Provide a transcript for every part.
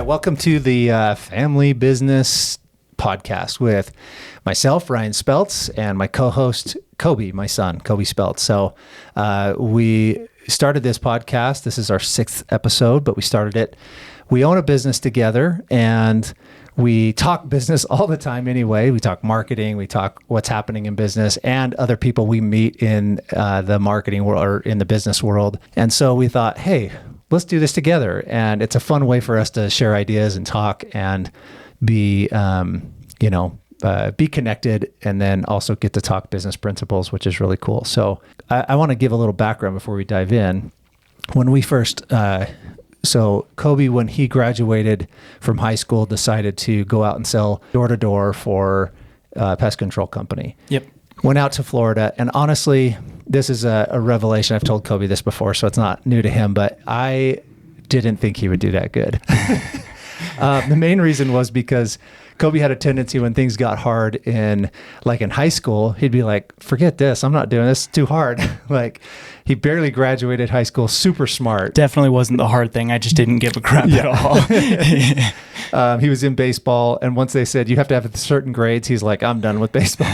welcome to the Family Business Podcast with myself, Ryan Speltz, and my co-host, Koby, my son, Koby Speltz. So we started this podcast. This is our 6th episode, but we started it. We own a business together, and we talk business all the time anyway. We talk marketing, we talk what's happening in business and other people we meet in the marketing world or in the business world. And so we thought, hey, let's do this together. And it's a fun way for us to share ideas and talk and be, be connected, and then also get to talk business principles, which is really cool. So I want to give a little background before we dive in. When we first, so Koby, when he graduated from high school, decided to go out and sell door to door for a pest control company. Yep. Went out to Florida. And honestly, this is a revelation. I've told Koby this before, so it's not new to him, but I didn't think he would do that good. The main reason was because Koby had a tendency when things got hard in high school, he'd be like, forget this. I'm not doing this. It's too hard. He barely graduated high school, super smart. Definitely wasn't the hard thing. I just didn't give a crap at all. He was in baseball. And once they said you have to have certain grades, he's like, I'm done with baseball.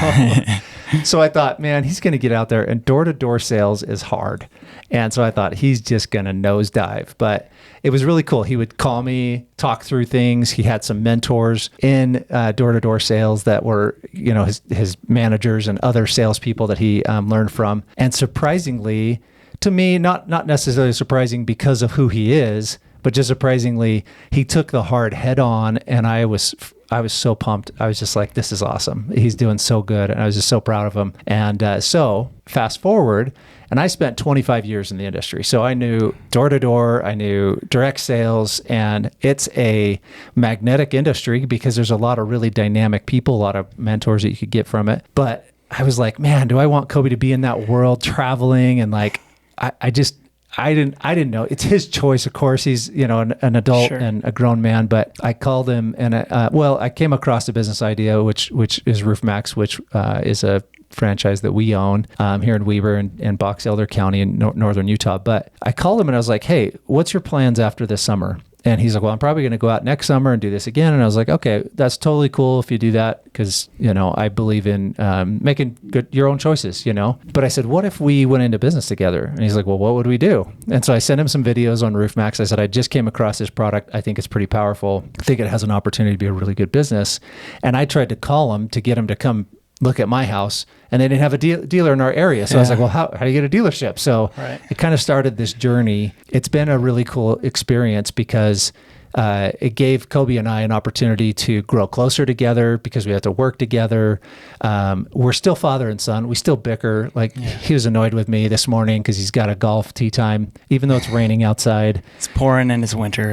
So I thought, man, he's going to get out there, and door-to-door sales is hard. And so I thought he's just going to nosedive. But it was really cool. He would call me, talk through things. He had some mentors in door-to-door sales that were, his managers and other salespeople that he learned from. And surprisingly, to me, not necessarily surprising because of who he is, but just surprisingly, he took the hard head on, and I was so pumped. I was just like, this is awesome. He's doing so good. And I was just so proud of him. And so fast forward, and I spent 25 years in the industry. So I knew door-to-door, I knew direct sales, and it's a magnetic industry because there's a lot of really dynamic people, a lot of mentors that you could get from it. But I was like, man, do I want Koby to be in that world traveling? And I didn't know. It's his choice, of course. He's, an adult Sure. and a grown man, but I called him and I came across a business idea, which is RoofMax, which is a franchise that we own here in Weber and Box Elder County in northern Utah. But I called him and I was like, hey, what's your plans after this summer? And he's like, well, I'm probably going to go out next summer and do this again. And I was like, okay, that's totally cool if you do that, because, I believe in making your own choices, But I said, what if we went into business together? And he's like, well, what would we do? And so I sent him some videos on RoofMax. I said, I just came across this product. I think it's pretty powerful. I think it has an opportunity to be a really good business. And I tried to call him to get him to come look at my house, and they didn't have a dealer in our area. So I was like, well, how do you get a dealership? So It kind of started this journey. It's been a really cool experience because it gave Koby and I an opportunity to grow closer together because we have to work together. We're still father and son. We still bicker. He was annoyed with me this morning because he's got a golf tee time, even though it's raining outside. It's pouring and it's winter.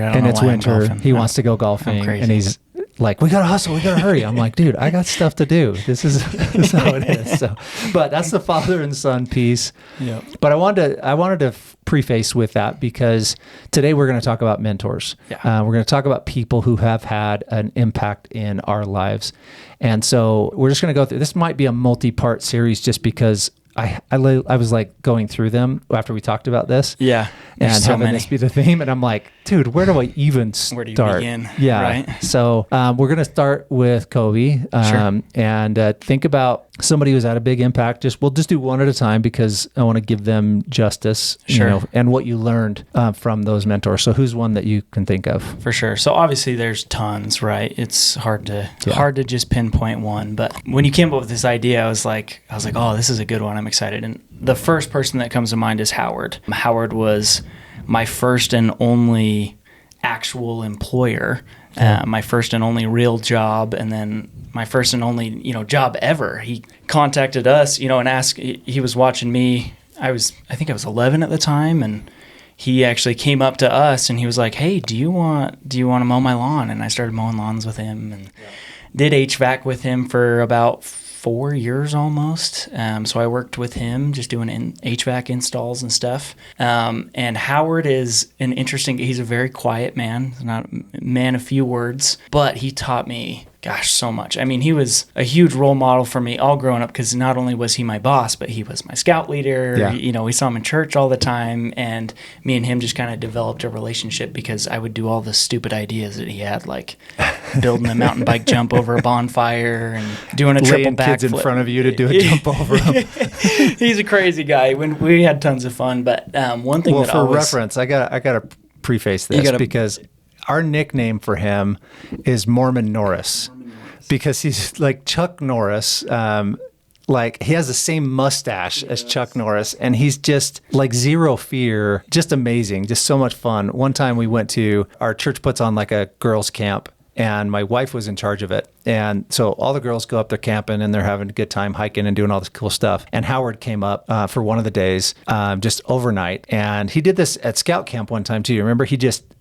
He wants to go golfing, and he's like, we got to hustle. We got to hurry. I'm like, dude, I got stuff to do. This is how it is. So, but that's the father and son piece. Yeah. But I wanted to preface with that because today we're going to talk about mentors. Yeah. We're going to talk about people who have had an impact in our lives. And so we're just going to go through, this might be a multi-part series just because I was like going through them after we talked about this. Yeah. And having this be the theme. And I'm like, dude, where do I even start? Where do you begin? Yeah. Right. So we're going to start with Koby and think about somebody who's had a big impact. We'll just do one at a time because I want to give them justice, and what you learned from those mentors. So who's one that you can think of? For sure. So obviously there's tons, right? It's hard to just pinpoint one. But when you came up with this idea, I was like, oh, this is a good one. I'm excited. And the first person that comes to mind is Howard. Howard was my first and only actual employer, my first and only real job, and then my first and only, job ever. He contacted us, and asked, he was watching me. I think I was 11 at the time, and he actually came up to us and he was like, hey, do you want to mow my lawn? And I started mowing lawns with him and did HVAC with him for about 4 years almost. So I worked with him just doing HVAC installs and stuff. And Howard is he's a very quiet man, not a man of few words, but he taught me gosh, so much. I mean, he was a huge role model for me all growing up because not only was he my boss, but he was my scout leader. Yeah. You know, we saw him in church all the time, and me and him just kind of developed a relationship because I would do all the stupid ideas that he had, like building a mountain bike jump over a bonfire and doing a triple Laying kids in backflip. front of you to do a jump over them. He's a crazy guy. When we had tons of fun, but one thing Well, that for always, reference, I got to preface this because our nickname for him is Mormon Norris. Because he's like Chuck Norris, like he has the same mustache as Chuck Norris, and he's just like zero fear, just amazing, just so much fun. One time we went to, our church puts on like a girls' camp, and my wife was in charge of it. And so all the girls go up there camping, and they're having a good time hiking and doing all this cool stuff. And Howard came up for one of the days, just overnight, and he did this at scout camp one time too. Remember,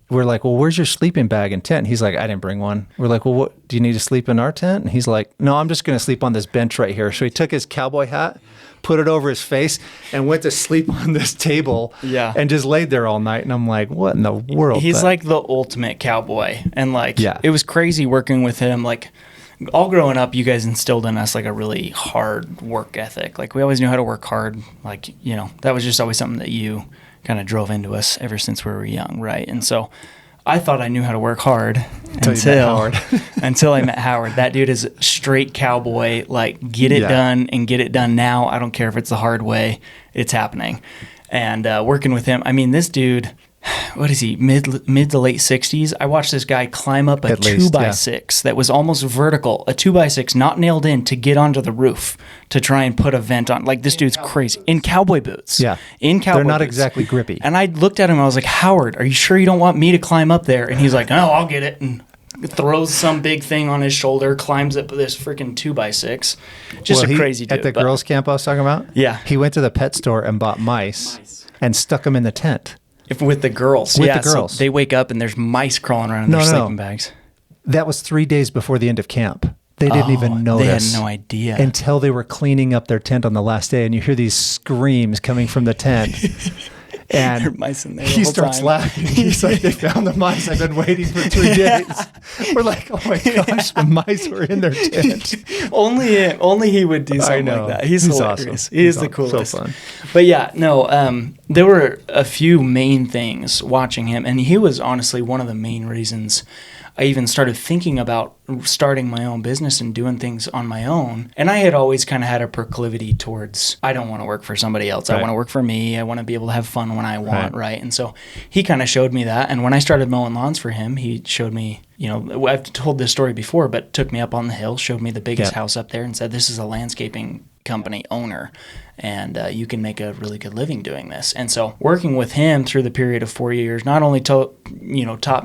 we're like, well, where's your sleeping bag and tent? And he's like, I didn't bring one. We're like, well, what, do you need to sleep in our tent? And he's like, no, I'm just going to sleep on this bench right here. So he took his cowboy hat, put it over his face, and went to sleep on this table and just laid there all night. And I'm like, what in the world? He's like the ultimate cowboy. And like, it was crazy working with him. Like, all growing up, you guys instilled in us like a really hard work ethic. Like, we always knew how to work hard. Like, you know, that was just always something that you kind of drove into us ever since we were young, right? And so I thought I knew how to work hard until I met Howard. That dude is straight cowboy, like get it done and get it done now. I don't care if it's the hard way, it's happening. And working with him, I mean, this dude, what is he, mid to late 60s? I watched this guy climb up a 2x6 that was almost vertical, a 2x6 not nailed in, to get onto the roof to try and put a vent on. Like, this dude's crazy. In cowboy boots. Yeah. In cowboy boots. They're not exactly grippy. And I looked at him and I was like, Howard, are you sure you don't want me to climb up there? And he's like, no, I'll get it. And throws some big thing on his shoulder, climbs up this freaking 2x6. Just a crazy dude. At the girls' camp I was talking about? Yeah. He went to the pet store and bought mice. And stuck them in the tent. With the girls. With the girls. So they wake up and there's mice crawling around in their sleeping bags. That was 3 days before the end of camp. They didn't even notice. They had no idea. Until they were cleaning up their tent on the last day, and you hear these screams coming from the tent. And there are mice in there he starts laughing. He's like, they found the mice. I've been waiting for 3 days. We're like, oh my gosh, the mice were in their tent. only he would do something like that. He's hilarious. Awesome. He's the coolest. So fun. But yeah, no, there were a few main things watching him, and he was honestly one of the main reasons I even started thinking about starting my own business and doing things on my own. And I had always kind of had a proclivity towards, I don't want to work for somebody else. Right. I want to work for me. I want to be able to have fun when I want, right? And so he kind of showed me that. And when I started mowing lawns for him, he showed me, you know, I've told this story before, but took me up on the hill, showed me the biggest house up there and said, this is a landscaping company owner, and you can make a really good living doing this. And so working with him through the period of 4 years not only taught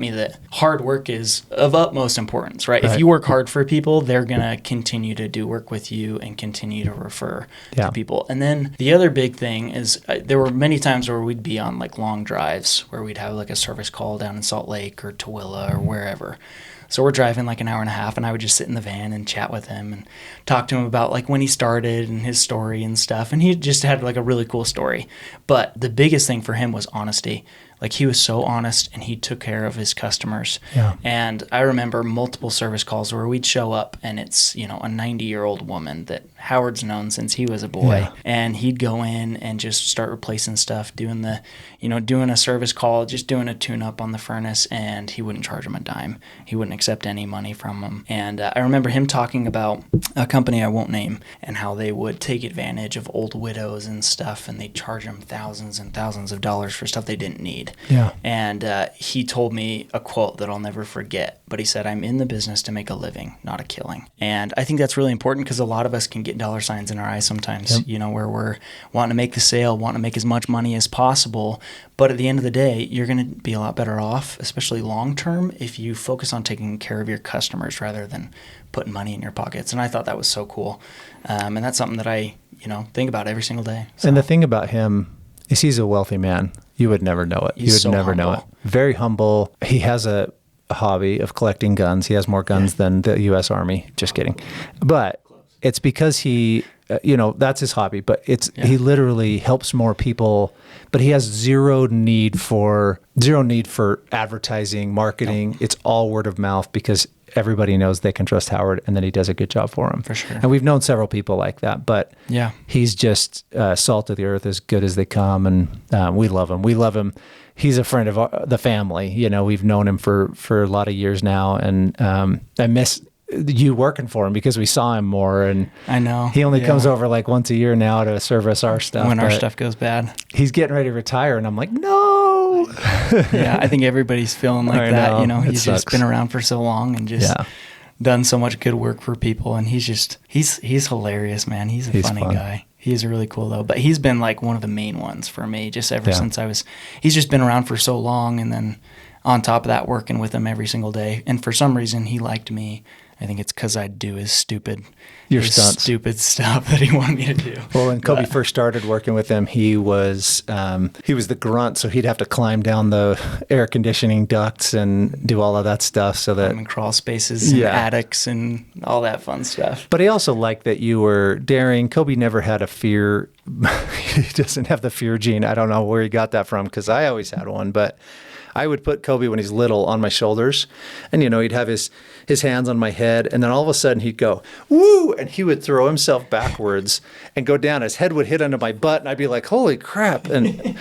me that hard work is of utmost importance, right? If you work hard for people, they're going to continue to do work with you and continue to refer to people. And then the other big thing is there were many times where we'd be on like long drives where we'd have like a service call down in Salt Lake or Tooele or wherever. So we're driving like an hour and a half, and I would just sit in the van and chat with him and talk to him about like when he started and his story and stuff. And he just had like a really cool story. But the biggest thing for him was honesty. Like, he was so honest, and he took care of his customers. Yeah. And I remember multiple service calls where we'd show up, and it's, you know, a 90-year-old woman that Howard's known since he was a boy. Yeah. And he'd go in and just start replacing stuff, doing a service call, just doing a tune-up on the furnace, and he wouldn't charge him a dime. He wouldn't accept any money from him. And I remember him talking about a company I won't name and how they would take advantage of old widows and stuff, and they'd charge them thousands and thousands of dollars for stuff they didn't need. Yeah. And he told me a quote that I'll never forget, but he said, I'm in the business to make a living, not a killing. And I think that's really important because a lot of us can get dollar signs in our eyes sometimes, you know, where we're wanting to make the sale, wanting to make as much money as possible. But at the end of the day, you're going to be a lot better off, especially long term, if you focus on taking care of your customers rather than putting money in your pockets. And I thought that was so cool. And that's something that I, think about every single day. So. And the thing about him is he's a wealthy man. You would never know it. You would never know it. Very humble. He has a hobby of collecting guns. He has more guns than the U.S. Army. Just kidding. But it's because he, that's his hobby, but he literally helps more people, but he has zero need for advertising, marketing. Nope. It's all word of mouth because everybody knows they can trust Howard, and then he does a good job for them. For sure. And we've known several people like that, but he's just salt of the earth, as good as they come, and we love him. We love him. He's a friend of the family. We've known him for a lot of years now, and I miss you working for him because we saw him more, and I know he only comes over like once a year now to service our stuff when our stuff goes bad. He's getting ready to retire, and I'm like, no. Yeah, I think everybody's feeling like that. He's just been around for so long and just done so much good work for people, and he's hilarious, man. He's a funny guy. He's really cool though, but he's been like one of the main ones for me just ever since he's just been around for so long, and then on top of that, working with him every single day. And for some reason, he liked me. I think it's because I do his stupid stuff that he wanted me to do. Well, when Koby first started working with him, he was the grunt, so he'd have to climb down the air conditioning ducts and do all of that stuff. So that and crawl spaces and attics and all that fun stuff. But he also liked that you were daring. Koby never had a fear. He doesn't have the fear gene. I don't know where he got that from because I always had one, but I would put Koby when he's little on my shoulders, and he'd have his hands on my head, and then all of a sudden he'd go, woo, and he would throw himself backwards and go down. His head would hit under my butt, and I'd be like, holy crap. And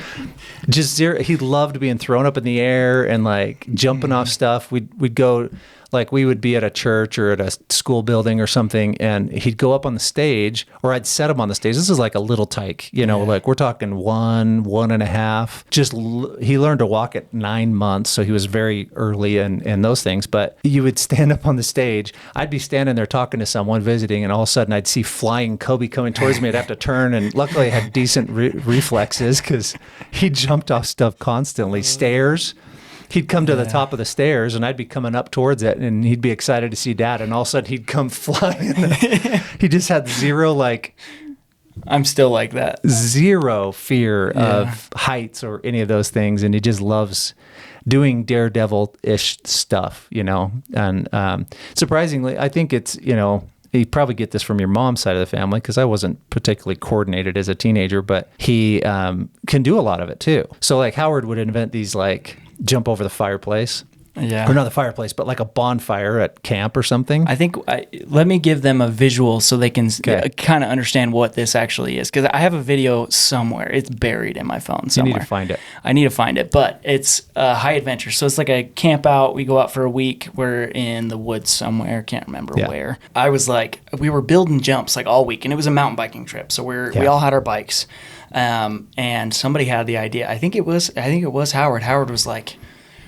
just he loved being thrown up in the air and like jumping off stuff. We'd go, like we would be at a church or at a school building or something, and he'd go up on the stage, or I'd set him on the stage. This is like a little tyke, like we're talking 1.5. He learned to walk at 9 months, so he was very early in those things. But you would stand up on the stage. I'd be standing there talking to someone visiting, and all of a sudden I'd see flying Koby coming towards me. I'd have to turn, and luckily I had decent reflexes because he jumped off stuff constantly. Stairs. He'd come to the top of the stairs, and I'd be coming up towards it, and he'd be excited to see Dad, and all of a sudden he'd come flying. He just had zero, I'm still like that. Zero fear of heights or any of those things, and he just loves doing daredevil-ish stuff, And surprisingly, I think it's, you probably get this from your mom's side of the family because I wasn't particularly coordinated as a teenager, but he can do a lot of it too. So like Howard would invent these jump over the fireplace. Yeah. Or not the fireplace, but like a bonfire at camp or something. I think, let me give them a visual so they can kind of understand what this actually is. Because I have a video somewhere. It's buried in my phone somewhere. You need to find it. I need to find it. But it's a high adventure. So it's like a camp out. We go out for a week. We're in the woods somewhere. Can't remember where. I was we were building jumps all week. And it was a mountain biking trip. So we all had our bikes. And somebody had the idea. I think it was Howard. Howard was like,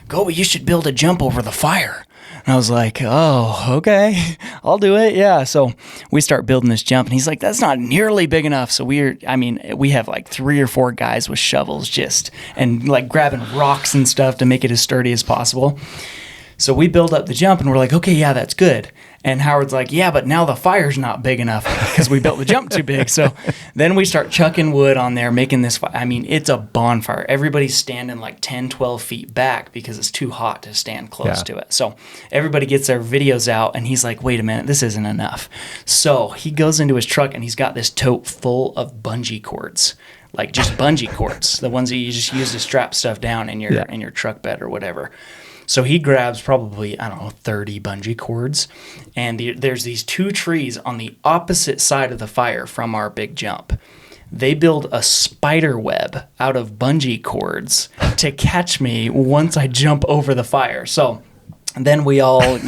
Koby, you should build a jump over the fire. And I was like, oh, okay, I'll do it. Yeah. So we start building this jump, and he's like, that's not nearly big enough. So we have 3 or 4 guys with shovels and grabbing rocks and stuff to make it as sturdy as possible. So we build up the jump, and we're like, okay, yeah, that's good. And Howard's like, yeah, but now the fire's not big enough because we built the jump too big. So then we start chucking wood on there, making this fire. I mean, it's a bonfire. Everybody's standing 10, 12 feet back because it's too hot to stand close to it. So everybody gets their videos out, and he's like, wait a minute, this isn't enough. So he goes into his truck, and he's got this tote full of bungee cords. Just bungee cords, the ones that you just use to strap stuff down in your truck bed or whatever. So he grabs probably, 30 bungee cords, and there's these 2 trees on the opposite side of the fire from our big jump. They build a spider web out of bungee cords to catch me once I jump over the fire. So then we all,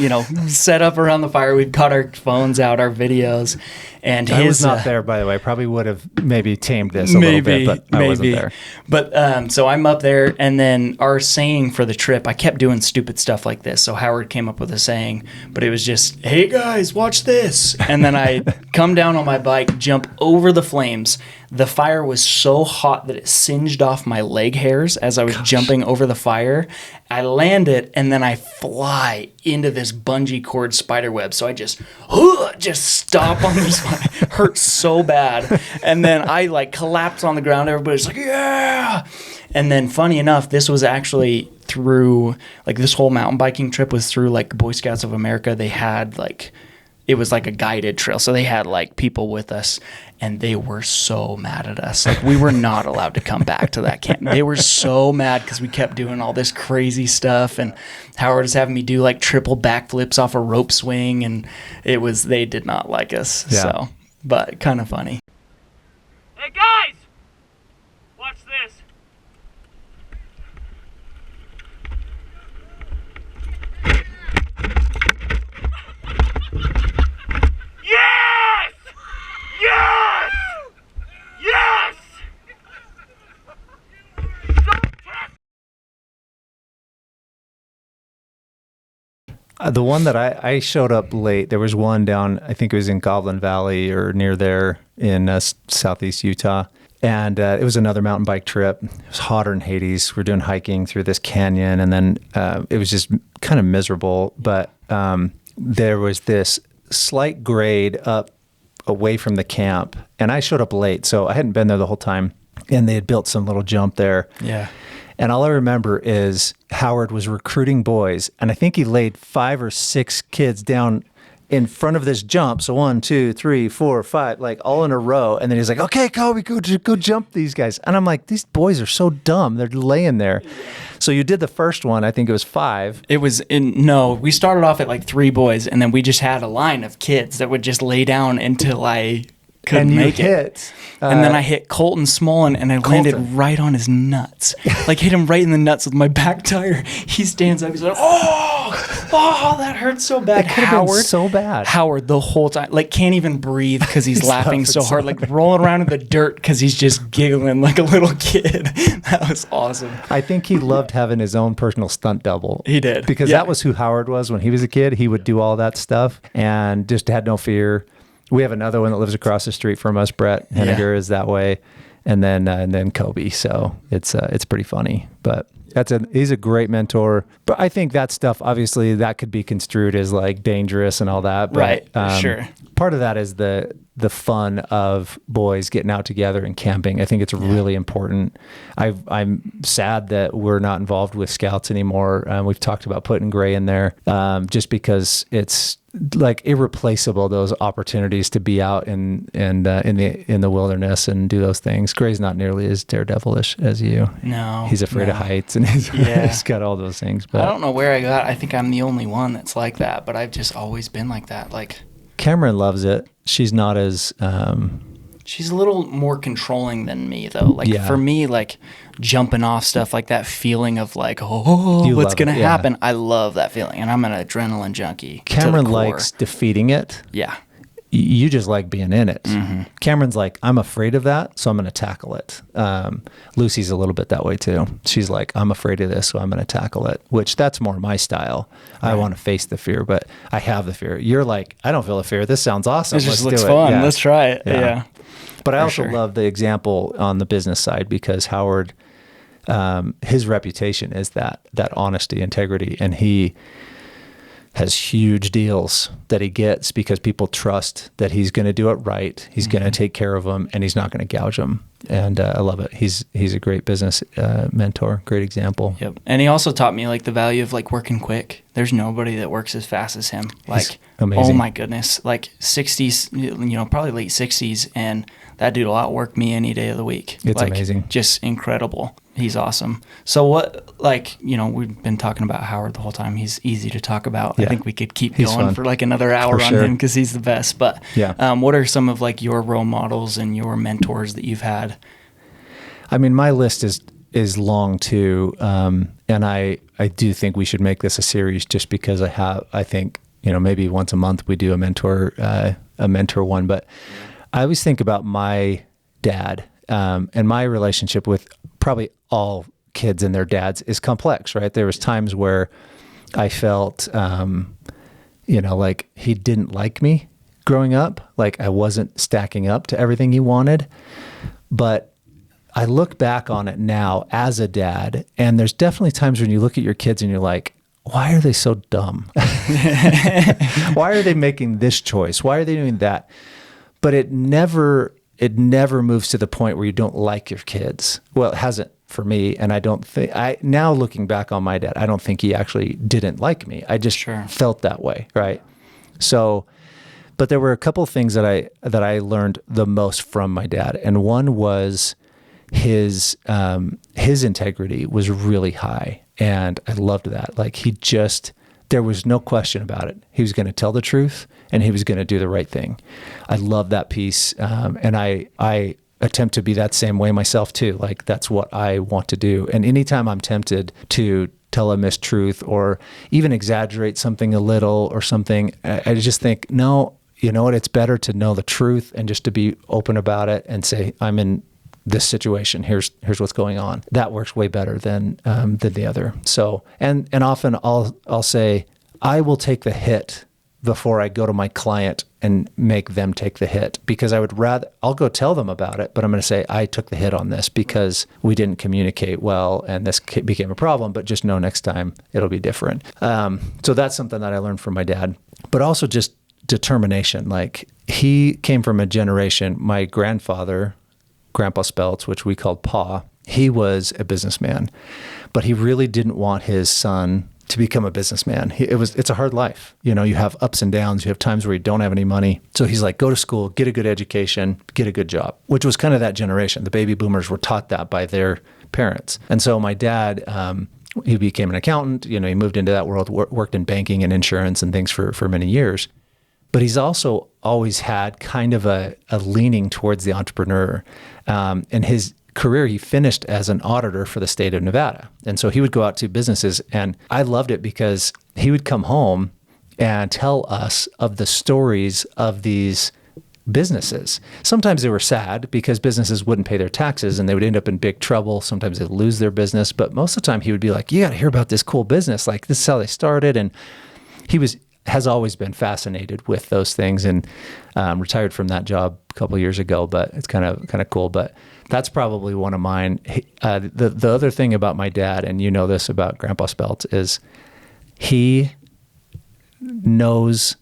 set up around the fire. We've got our phones out, our videos. And I was not there, by the way. Probably would have maybe tamed this a little bit, but I wasn't there. But so I'm up there, and then our saying for the trip, I kept doing stupid stuff like this. So Howard came up with a saying, but it was just, hey guys, watch this. And then I come down on my bike, jump over the flames. The fire was so hot that it singed off my leg hairs as I was jumping over the fire. I land it, and then I fly into this bungee cord spider web. So I just stop on this one. It hurts so bad. And then I collapse on the ground. Everybody's like, yeah. And then funny enough, this was actually through this whole mountain biking trip was through Boy Scouts of America. They had it was like a guided trail. So they had like people with us, and they were so mad at us. Like we were not allowed to come back to that camp. They were so mad because we kept doing all this crazy stuff, and Howard was having me do like triple backflips off a rope swing, and they did not like us. Yeah. So, but kind of funny. Hey guys, watch this. Yes! Yes! Yes! The one that I showed up late, there was one down, I think it was in Goblin Valley or near there in southeast Utah. And it was another mountain bike trip. It was hotter than Hades. We're doing hiking through this canyon, and then it was just kind of miserable. But there was this slight grade up away from the camp, and I showed up late, so I hadn't been there the whole time. And they had built some little jump there. Yeah. And all I remember is Howard was recruiting boys, and I think he laid 5 or 6 kids down in front of this jump. So 1, 2, 3, 4, 5, like all in a row. And then he's like, okay, Koby, go jump these guys. And I'm like, these boys are so dumb. They're laying there. So you did the first one. I think it was 5. We started off at like 3 boys, and then we just had a line of kids that would just lay down until I couldn't make it. And then I hit Colton Smolin, and I landed right on his nuts. Like hit him right in the nuts with my back tire. He stands up. He's like, oh, that hurts so bad. It could have been so bad. Howard the whole time, like can't even breathe because he's laughing so hard, like rolling around in the dirt because he's just giggling like a little kid. That was awesome. I think he loved having his own personal stunt double. He did. Because that was who Howard was when he was a kid. He would do all that stuff and just had no fear. We have another one that lives across the street from us. Brett Henniger is that way, and then Koby. So it's pretty funny. But he's a great mentor. But I think that stuff, obviously, that could be construed as like dangerous and all that. But, right. Sure. Part of that is the fun of boys getting out together and camping. I think it's really important. I'm sad that we're not involved with Scouts anymore. We've talked about putting Gray in there just because it's like irreplaceable, those opportunities to be out in the wilderness and do those things. Gray's not nearly as daredevilish as you. No. He's afraid of heights and he's got all those things. But I don't know where I think I'm the only one that's like that, but I've just always been like that. Like Cameron loves it. She's not as she's a little more controlling than me though. Like for me, like jumping off stuff, like that feeling of like, what's going to happen? I love that feeling, and I'm an adrenaline junkie. Cameron likes defeating it. Yeah. You just like being in it. Mm-hmm. Cameron's like, I'm afraid of that, so I'm going to tackle it. Lucy's a little bit that way too. She's like, I'm afraid of this, so I'm going to tackle it, which that's more my style. Right. I want to face the fear, but I have the fear. You're like, I don't feel the fear. This sounds awesome. It just looks fun. Yeah. Let's try it. Yeah. But I also love the example on the business side because Howard, his reputation is that honesty, integrity, and he has huge deals that he gets because people trust that he's going to do it right. He's going to take care of them, and he's not going to gouge them. And I love it. He's a great business mentor, great example. Yep. And he also taught me like the value of like working quick. There's nobody that works as fast as him. Like, he's amazing. Oh my goodness, like 60s, probably late 60s, and that dude will outwork me any day of the week. It's like, amazing. Just incredible. He's awesome. So what, we've been talking about Howard the whole time. He's easy to talk about. Yeah. I think we could keep going for like another hour on him because he's the best. But what are some of like your role models and your mentors that you've had? I mean, my list is long too. And I do think we should make this a series just because I think, maybe once a month we do a mentor one, but I always think about my dad, and my relationship with probably all kids and their dads is complex, right? There was times where I felt, like he didn't like me growing up, like I wasn't stacking up to everything he wanted. But I look back on it now as a dad, and there's definitely times when you look at your kids and you're like, why are they so dumb? Why are they making this choice? Why are they doing that? But it never moves to the point where you don't like your kids. Well, it hasn't for me. And now looking back on my dad, I don't think he actually didn't like me. I just felt that way. Right. So But there were a couple of things that I learned the most from my dad. And one was his integrity was really high. And I loved that. Like there was no question about it. He was going to tell the truth and he was going to do the right thing. I love that piece. And I attempt to be that same way myself too. Like that's what I want to do. And anytime I'm tempted to tell a mistruth or even exaggerate something a little or something, I just think, no, you know what? It's better to know the truth and just to be open about it and say, I'm in this situation. Here's what's going on. That works way better than the other. So, and often I'll say, I will take the hit before I go to my client and make them take the hit, because I'll go tell them about it, but I'm going to say, I took the hit on this because we didn't communicate well and this became a problem, but just know next time it'll be different. So that's something that I learned from my dad, but also just determination. Like he came from a generation, my grandfather, Grandpa Speltz, which we called Pa, he was a businessman, but he really didn't want his son to become a businessman. It's a hard life. You know, you have ups and downs. You have times where you don't have any money. So he's like, go to school, get a good education, get a good job, which was kind of that generation. The baby boomers were taught that by their parents. And so my dad, he became an accountant. You know, he moved into that world, worked in banking and insurance and things for many years. But he's also always had kind of a leaning towards the entrepreneur. And his career, he finished as an auditor for the state of Nevada. And so he would go out to businesses, and I loved it because he would come home and tell us of the stories of these businesses. Sometimes they were sad because businesses wouldn't pay their taxes and they would end up in big trouble. Sometimes they'd lose their business. But most of the time he would be like, you got to hear about this cool business. Like this is how they started. And he has always been fascinated with those things, and retired from that job a couple of years ago, but it's kind of cool. But that's probably one of mine. The other thing about my dad, and you know this about Grandpa Speltz, is he knows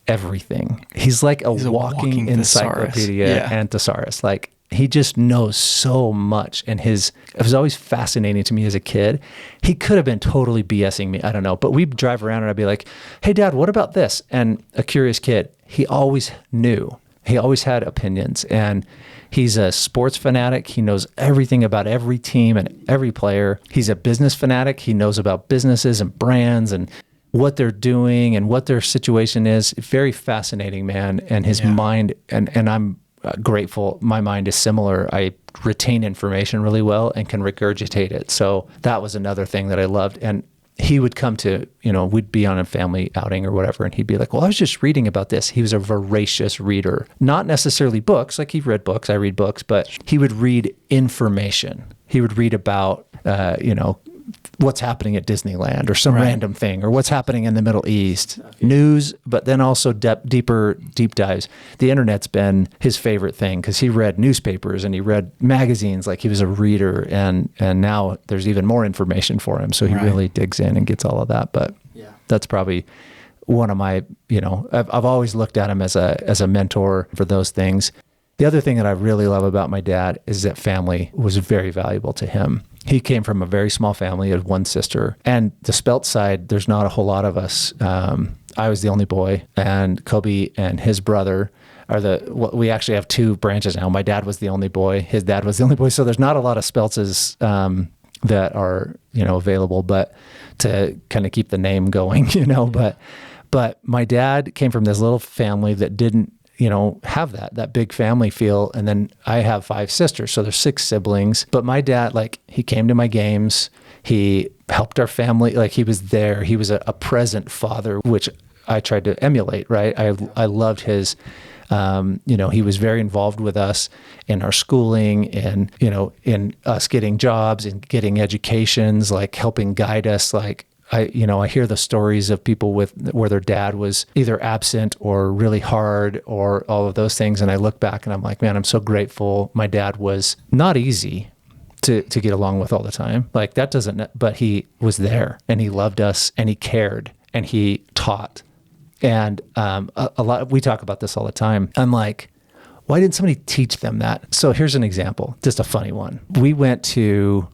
everything. He's like a walking encyclopedia and thesaurus. Like he just knows so much. And it was always fascinating to me as a kid. He could have been totally BSing me. I don't know. But we'd drive around and I'd be like, hey, Dad, what about this? And a curious kid, he always knew. He always had opinions. And he's a sports fanatic. He knows everything about every team and every player. He's a business fanatic. He knows about businesses and brands and what they're doing and what their situation is. Very fascinating, man. And his mind, and I'm grateful. My mind is similar. I retain information really well and can regurgitate it. So that was another thing that I loved. And he would come to, we'd be on a family outing or whatever, and he'd be like, well, I was just reading about this. He was a voracious reader, not necessarily books. Like he read books, I read books, but he would read information. He would read about, what's happening at Disneyland or some random thing, or what's happening in the Middle East, news, but then also deep dives. The internet's been his favorite thing because he read newspapers and he read magazines. Like he was a reader, and now there's even more information for him. So he really digs in and gets all of that. But that's probably one of my, I've always looked at him as a mentor for those things. The other thing that I really love about my dad is that family was very valuable to him. He came from a very small family. He had one sister. And the Spelt side, there's not a whole lot of us. I was the only boy, and Koby and his brother we actually have two branches now. My dad was the only boy. His dad was the only boy. So there's not a lot of Speltzes that are, available, but to kind of keep the name going, But my dad came from this little family that didn't, have that big family feel. And then I have 5 sisters, so there's 6 siblings. But my dad, he came to my games. He helped our family. Like he was there. He was a present father, which I tried to emulate, right? I loved his, he was very involved with us in our schooling and, in us getting jobs and getting educations, like helping guide us, I hear the stories of people where their dad was either absent or really hard or all of those things. And I look back and I'm like, man, I'm so grateful. My dad was not easy to get along with all the time. But he was there and he loved us and he cared and he taught. And a lot, we talk about this all the time. I'm like, why didn't somebody teach them that? So here's an example, just a funny one. We went to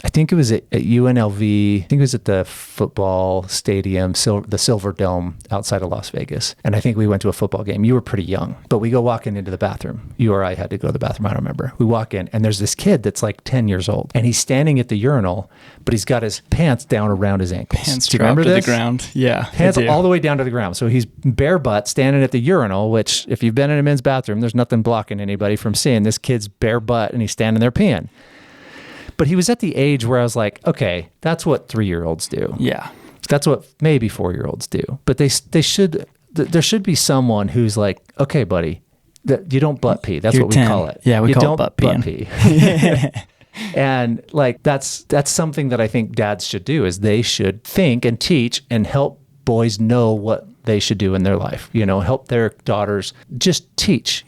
I think it was at UNLV. I think it was at the football stadium, the Silver Dome outside of Las Vegas. And I think we went to a football game. You were pretty young, but we go walking into the bathroom. You or I had to go to the bathroom. I don't remember. We walk in and there's this kid that's like 10 years old and he's standing at the urinal, but he's got his pants down around his ankles. Pants Do you remember dropped to this? the ground. Yeah. Pants all the way down to the ground. So he's bare butt standing at the urinal, which if you've been in a men's bathroom, there's nothing blocking anybody from seeing this kid's bare butt and he's standing there peeing. But he was at the age where I was like, okay, that's what 3-year-olds do. Yeah. That's what maybe 4-year-olds do. But there should be someone who's like, okay, buddy, you don't butt pee. That's You're what we 10. call it. Yeah, we you call don't it butt pee. peeing. And like that's something that I think dads should do is they should think and teach and help boys know what they should do in their life. Help their daughters just teach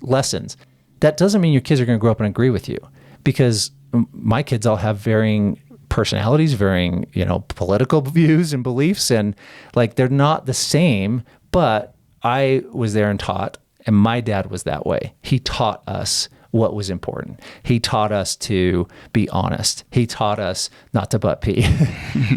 lessons. That doesn't mean your kids are going to grow up and agree with you, because my kids all have varying personalities, varying, political views and beliefs. And like, they're not the same, but I was there and taught, and my dad was that way. He taught us what was important. He taught us to be honest. He taught us not to butt pee.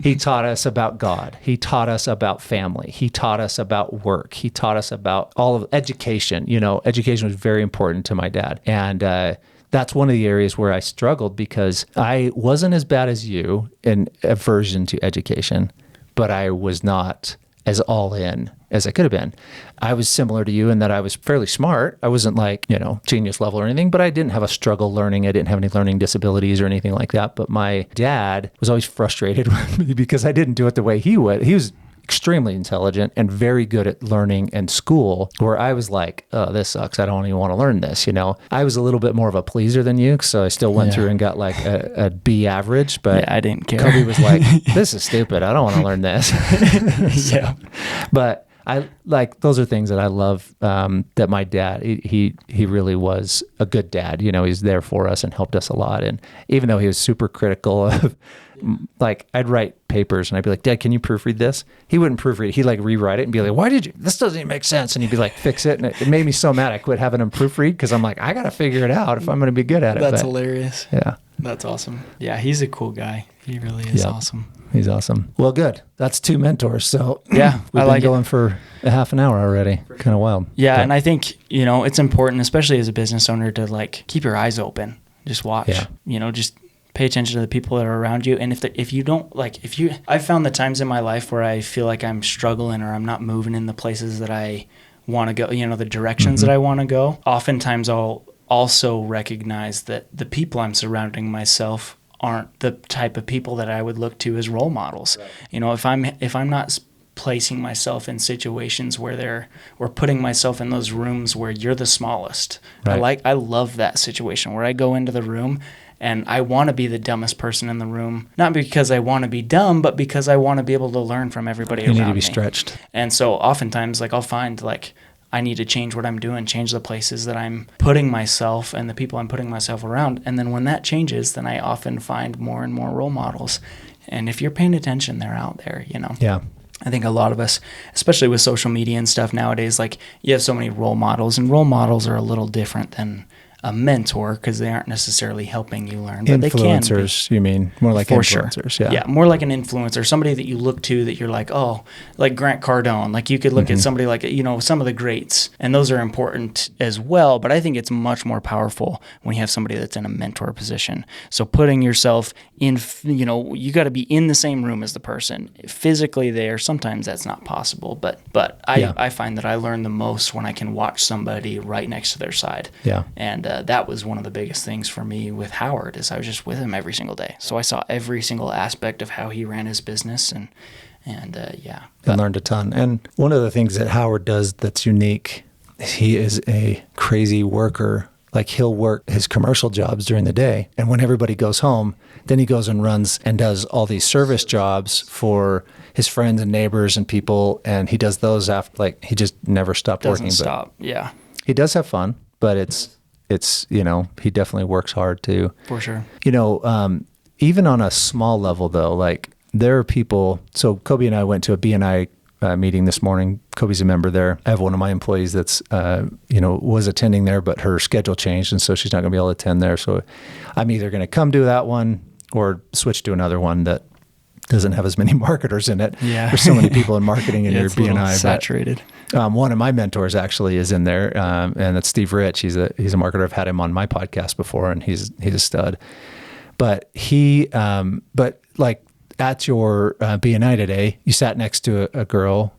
He taught us about God. He taught us about family. He taught us about work. He taught us about all of education. Education was very important to my dad. And, that's one of the areas where I struggled because I wasn't as bad as you in aversion to education, but I was not as all in as I could have been. I was similar to you in that I was fairly smart. I wasn't like, genius level or anything, but I didn't have a struggle learning. I didn't have any learning disabilities or anything like that. But my dad was always frustrated with me because I didn't do it the way he would. He was extremely intelligent and very good at learning and school, where I was like, oh, this sucks. I don't even want to learn this. I was a little bit more of a pleaser than you. So I still went through and got like a B average, but I didn't care. Koby was like, this is stupid. I don't want to learn this. Yeah. But I like, those are things that I love, that my dad, he really was a good dad. He's there for us and helped us a lot. And even though he was super critical of, like, I'd write papers and I'd be like, Dad, can you proofread this? He wouldn't proofread it. He'd like rewrite it and be like, why did you, this doesn't even make sense. And he'd be like, fix it. And it made me so mad. I quit having him proofread because I'm like, I got to figure it out if I'm going to be good at it. That's hilarious. Yeah. That's awesome. Yeah. He's a cool guy. He really is awesome. He's awesome. Well, good. That's 2 mentors. So yeah, we've been going for a half an hour already. Kind of wild. Yeah. But, and I think, it's important, especially as a business owner, to like keep your eyes open, just watch, just pay attention to the people that are around you. And I've found the times in my life where I feel like I'm struggling or I'm not moving in the places that I want to go, the directions that I want to go. Oftentimes I'll also recognize that the people I'm surrounding myself aren't the type of people that I would look to as role models. Right. If I'm not placing myself in situations where or putting myself in those rooms where you're the smallest. Right. I love that situation where I go into the room and I want to be the dumbest person in the room, not because I want to be dumb, but because I want to be able to learn from everybody around me. You need to be stretched. And so oftentimes, I'll find I need to change what I'm doing, change the places that I'm putting myself and the people I'm putting myself around. And then when that changes, then I often find more and more role models. And if you're paying attention, they're out there, Yeah. I think a lot of us, especially with social media and stuff nowadays, you have so many role models, and role models are a little different than a mentor because they aren't necessarily helping you learn. But Influencers, you mean? More like for influencers, sure. Yeah, more like an influencer, somebody that you look to that you're like, oh, like Grant Cardone. Like you could look at somebody like, some of the greats, and those are important as well. But I think it's much more powerful when you have somebody that's in a mentor position. So putting yourself in, you got to be in the same room as the person. Physically there, sometimes that's not possible. But I find that I learn the most when I can watch somebody right next to their side. Yeah. And that was one of the biggest things for me with Howard is I was just with him every single day. So I saw every single aspect of how he ran his business and learned a ton. And one of the things that Howard does that's unique is he is a crazy worker. Like he'll work his commercial jobs during the day. And when everybody goes home, then he goes and runs and does all these service jobs for his friends and neighbors and people. And he does those after, he just never stopped working. Doesn't stop, yeah. He does have fun, but it's he definitely works hard too. For sure. Even on a small level though, there are people, so Koby and I went to a BNI meeting this morning. Koby's a member there. I have one of my employees that's, was attending there, but her schedule changed. And so she's not going to be able to attend there. So I'm either going to come to that one or switch to another one that doesn't have as many marketers in it. Yeah. There's so many people in marketing in your it's a little BNI. saturated. One of my mentors actually is in there, and that's Steve Rich. He's a marketer. I've had him on my podcast before, and he's a stud. But at your BNI today, you sat next to a girl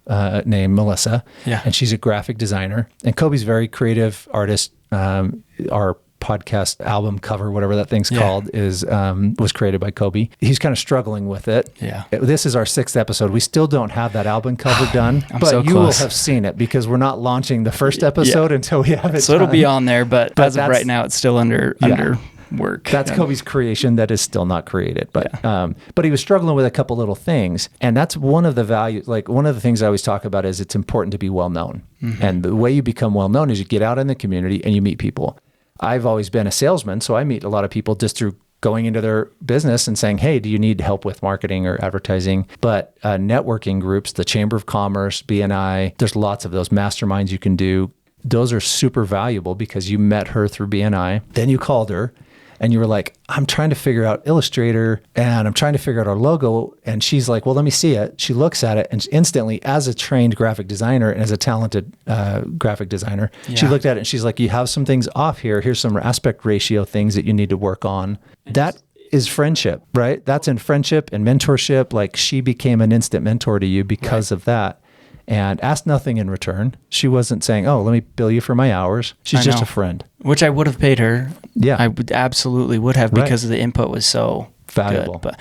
named Melissa, and she's a graphic designer. And Koby's a very creative artist. Our podcast album cover, whatever that thing's called, was created by Koby. He's kind of struggling with it. Yeah. This is our 6th episode. We still don't have that album cover done, but so you close. will have seen it because we're not launching the first episode until we have it So done. it'll be on there, but as of right now, it's still under work. That's Koby's creation that is still not created, but he was struggling with a couple little things, and that's one of the values. Like one of the things I always talk about is it's important to be well known, and the way you become well known is you get out in the community and you meet people. I've always been a salesman, so I meet a lot of people just through going into their business and saying, hey, do you need help with marketing or advertising? But networking groups, the Chamber of Commerce, BNI, there's lots of those masterminds you can do. Those are super valuable because you met her through BNI. Then you called her and you were like, I'm trying to figure out Illustrator and I'm trying to figure out our logo. And she's like, well, let me see it. She looks at it and instantly, as a trained graphic designer and as a talented graphic designer, she looked at it and she's like, you have some things off here. Here's some aspect ratio things that you need to work on. That is friendship, right? That's in friendship and mentorship. Like she became an instant mentor to you because of that. And asked nothing in return. She wasn't saying, oh, let me bill you for my hours. She's just a friend. Which I would have paid her. Yeah. I would absolutely would have because the input was so valuable. Good. But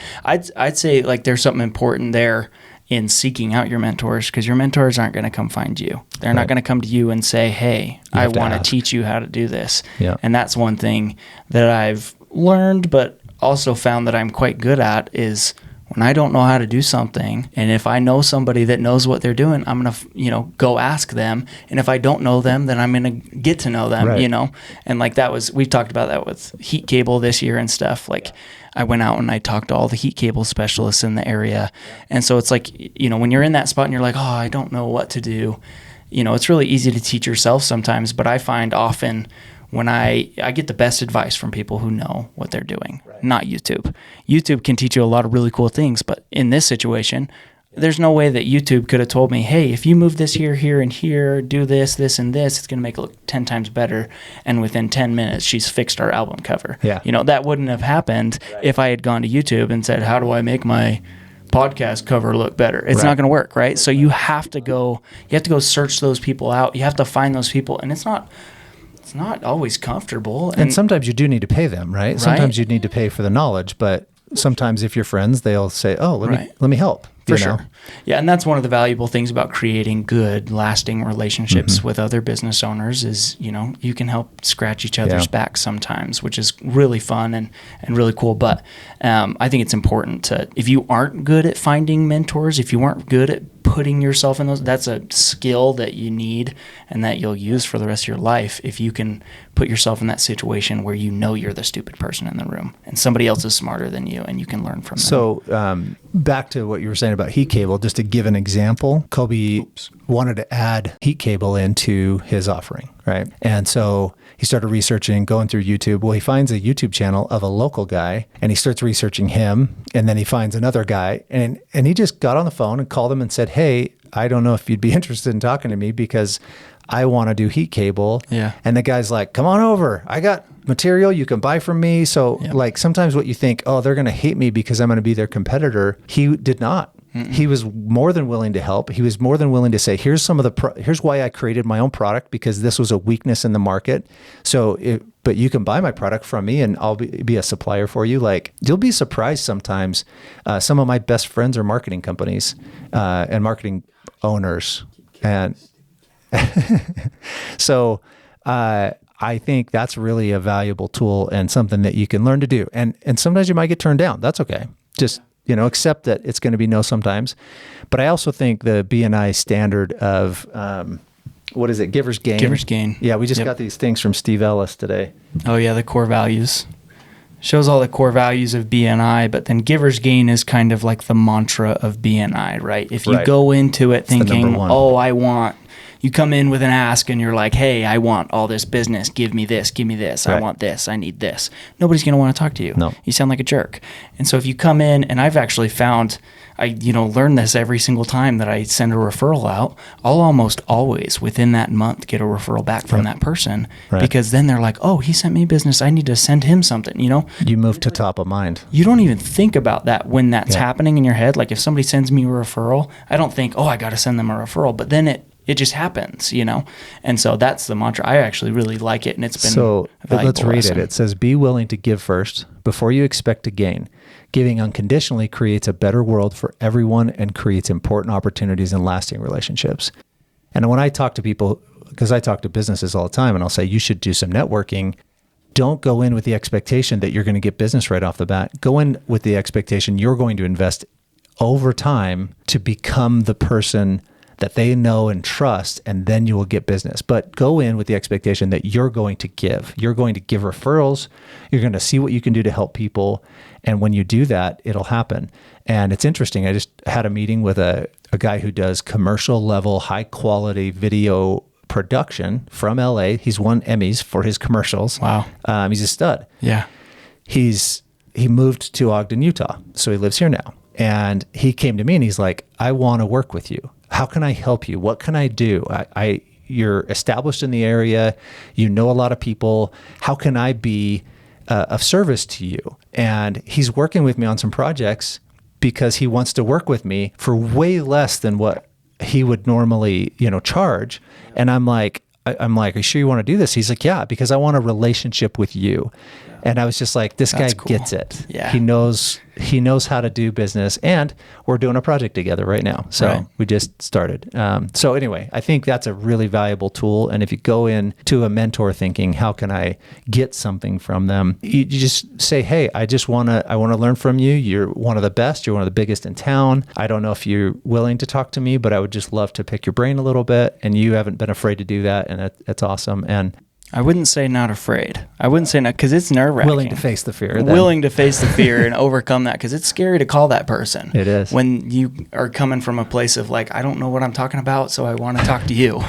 I'd say like there's something important there in seeking out your mentors because your mentors aren't going to come find you. They're not going to come to you and say, hey, I want to teach you how to do this. Yeah. And that's one thing that I've learned but also found that I'm quite good at is when I don't know how to do something, and if I know somebody that knows what they're doing, I'm going to, go ask them. And if I don't know them, then I'm going to get to know them, And like we've talked about that with heat cable this year and stuff. Like I went out and I talked to all the heat cable specialists in the area. And so it's like, when you're in that spot and you're like, oh, I don't know what to do, it's really easy to teach yourself sometimes. But I find often when I get the best advice from people who know what they're doing, not YouTube. YouTube can teach you a lot of really cool things, but in this situation, there's no way that YouTube could have told me, hey, if you move this here, here, and here, do this, this, and this, it's going to make it look 10 times better. And within 10 minutes, she's fixed our album cover. Yeah. That wouldn't have happened if I had gone to YouTube and said, how do I make my podcast cover look better? It's not going to work, right? So you have to go search those people out. You have to find those people, and it's not always comfortable. And sometimes you do need to pay them, right? Sometimes you need to pay for the knowledge, but sometimes if you're friends, they'll say, oh, let me help. For sure. Yeah, and that's one of the valuable things about creating good, lasting relationships with other business owners is, you can help scratch each other's back sometimes, which is really fun and really cool. But I think it's important to, if you aren't good at finding mentors, if you aren't good at putting yourself in those, that's a skill that you need and that you'll use for the rest of your life. If you can put yourself in that situation where you're the stupid person in the room and somebody else is smarter than you and you can learn from them. So back to what you were saying about heat cable, just to give an example, Koby wanted to add heat cable into his offering, right? And so he started researching, going through YouTube. Well, he finds a YouTube channel of a local guy and he starts researching him. And then he finds another guy and he just got on the phone and called him and said, hey, I don't know if you'd be interested in talking to me because I want to do heat cable. Yeah. And the guy's like, come on over. I got material you can buy from me. So like sometimes what you think, oh, they're going to hate me because I'm going to be their competitor. He did not. He was more than willing to help. He was more than willing to say, here's some of here's why I created my own product because this was a weakness in the market. But you can buy my product from me and I'll be a supplier for you. Like you'll be surprised sometimes. Some of my best friends are marketing companies and marketing owners. And so I think that's really a valuable tool and something that you can learn to do. And sometimes you might get turned down. That's okay. Just accept that it's going to be no sometimes. But I also think the BNI standard of, what is it? Giver's Gain. Giver's Gain. Yeah, we just got these things from Steve Ellis today. Oh yeah, the core values. Shows all the core values of BNI, but then Giver's Gain is kind of like the mantra of BNI, right? If you go into it thinking, oh, I want You come in with an ask and you're like, hey, I want all this business. Give me this. Right. I want this. I need this. Nobody's going to want to talk to you. No. You sound like a jerk. And so if you come in, and I've actually found, I learn this every single time that I send a referral out, I'll almost always within that month get a referral back from that person, because then they're like, oh, he sent me business. I need to send him something, You move to top of mind. You don't even think about that when that's happening in your head. Like if somebody sends me a referral, I don't think, oh, I got to send them a referral, but then it just happens, And so that's the mantra. I actually really like it, and it's been So let's read lesson. it. It says, be willing to give first before you expect to gain. Giving unconditionally creates a better world for everyone and creates important opportunities and lasting relationships. And when I talk to people, because I talk to businesses all the time, and I'll say, you should do some networking. Don't go in with the expectation that you're going to get business right off the bat. Go in with the expectation you're going to invest over time to become the person that they know and trust, and then you will get business. But go in with the expectation that you're going to give. You're going to give referrals. You're going to see what you can do to help people. And when you do that, it'll happen. And it's interesting. I just had a meeting with a guy who does commercial level, high quality video production from LA. He's won Emmys for his commercials. Wow. He's a stud. Yeah. He moved to Ogden, Utah. So he lives here now. And he came to me and he's like, I want to work with you. How can I help you? What can I do? You're established in the area. You know a lot of people. How can I be of service to you? And he's working with me on some projects because he wants to work with me for way less than what he would normally, charge. And I'm like, are you sure you want to do this? He's like, yeah, because I want a relationship with you. And I was just like, this guy gets it. Yeah. He knows how to do business, and we're doing a project together right now. So we just started. So anyway, I think that's a really valuable tool. And if you go in to a mentor thinking, how can I get something from them? You just say, hey, I want to learn from you. You're one of the best. You're one of the biggest in town. I don't know if you're willing to talk to me, but I would just love to pick your brain a little bit. And you haven't been afraid to do that. And that's awesome. And I wouldn't say not afraid. I wouldn't say not, because it's nerve-wracking. willing to face the fear. Willing to face the fear and overcome that, because it's scary to call that person. It is. When you are coming from a place of like, I don't know what I'm talking about, so I want to talk to you.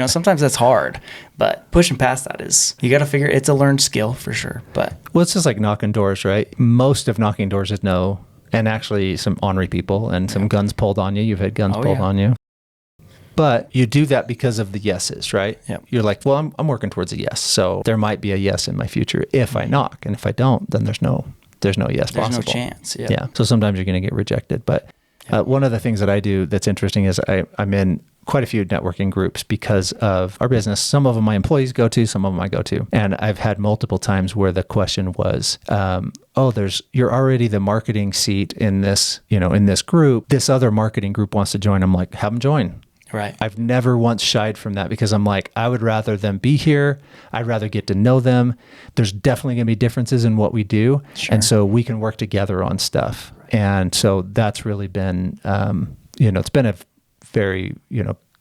Sometimes that's hard, but pushing past that is, you got to figure, it's a learned skill for sure. But well, it's just like knocking doors, right? Most of knocking doors is no, and actually some ornery people and some guns pulled on you. You've had guns pulled on you. But you do that because of the yeses, right? Yep. You're like, well, I'm working towards a yes. So there might be a yes in my future if I knock. And if I don't, then there's no yes possible. There's no chance. Yeah. Yeah. So sometimes you're going to get rejected. But one of the things that I do that's interesting is I'm in quite a few networking groups because of our business. Some of them my employees go to, some of them I go to. And I've had multiple times where the question was, you're already the marketing seat in this, in this group. This other marketing group wants to join. I'm like, have them join. Right. I've never once shied from that because I'm like, I would rather them be here. I'd rather get to know them. There's definitely going to be differences in what we do. Sure. And so we can work together on stuff. Right. And so that's really been, it's been a very,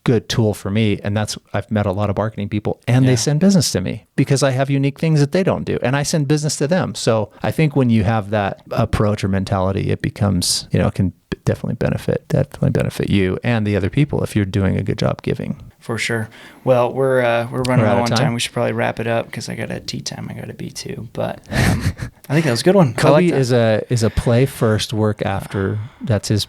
good tool for me. And I've met a lot of marketing people and they send business to me because I have unique things that they don't do. And I send business to them. So I think when you have that approach or mentality, it becomes, it can definitely benefit you and the other people if you're doing a good job giving. For sure. Well, we're running low on time. time. We should probably wrap it up because I got a tea time I got to be to. But I think that was a good one. Koby is a play first, work after. That's his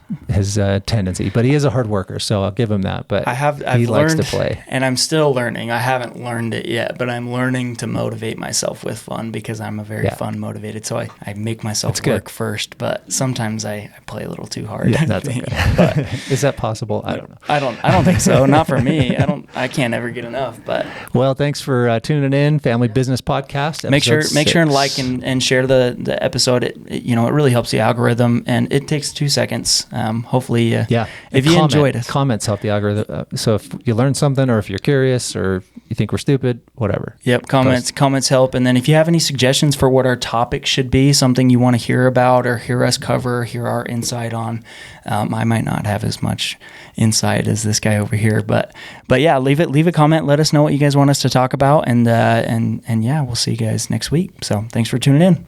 tendency. But he is a hard worker, so I'll give him that. But I've he likes learned, to play, and I'm still learning. I haven't learned it yet, but I'm learning to motivate myself with fun because I'm a very fun motivated. So I make myself work first. But sometimes I play a little too hard. Yeah, that's okay. But is that possible? I don't know. I don't think so. Not for me. I can't ever get enough. But well, thanks for tuning in, Family Business Podcast. Make sure and like and share the episode. It really helps the algorithm, and it takes 2 seconds. Hopefully, if you enjoyed it, comments help the algorithm. So if you learned something, or if you're curious, or you think we're stupid, whatever. Yep, comments help. And then if you have any suggestions for what our topic should be, something you want to hear about or hear us cover, hear our insight on. I might not have as much insight as this guy over here, but yeah, leave a comment. Let us know what you guys want us to talk about, and yeah, we'll see you guys next week. So thanks for tuning in.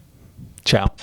Ciao.